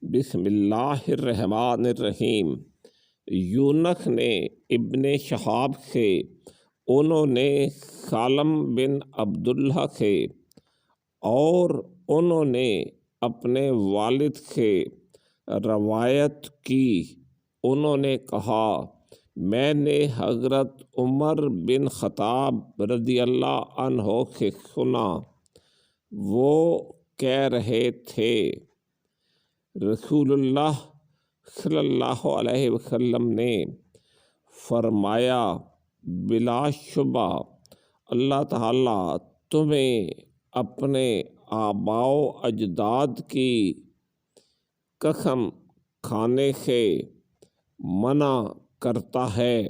بسم اللہ الرحمن الرحیم۔ یونس نے ابن شہاب سے، انہوں نے سالم بن عبداللہ سے، اور انہوں نے اپنے والد سے روایت کی، انہوں نے کہا میں نے حضرت عمر بن خطاب رضی اللہ عنہ سے سنا، وہ کہہ رہے تھے رسول اللہ صلی اللہ علیہ وسلم نے فرمایا بلا شبہ اللہ تعالیٰ تمہیں اپنے آباء و اجداد کی قسم کھانے سے منع کرتا ہے۔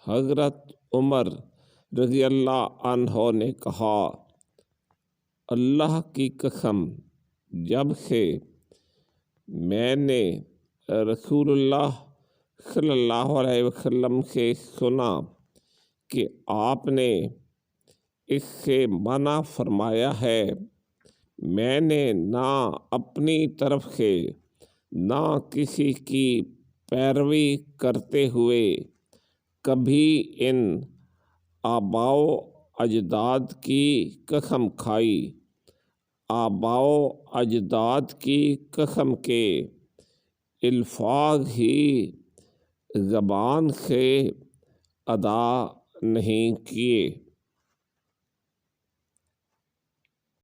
حضرت عمر رضی اللہ عنہ نے کہا اللہ کی قسم، جب سے میں نے رسول اللہ صلی اللہ علیہ وسلم سے سنا کہ آپ نے اس سے منع فرمایا ہے، میں نے نہ اپنی طرف سے نہ کسی کی پیروی کرتے ہوئے کبھی ان آباء و اجداد کی قسم کھائی۔ آباء و اجداد کی قسم کے الفاظ ہی زبان سے ادا نہیں کیے۔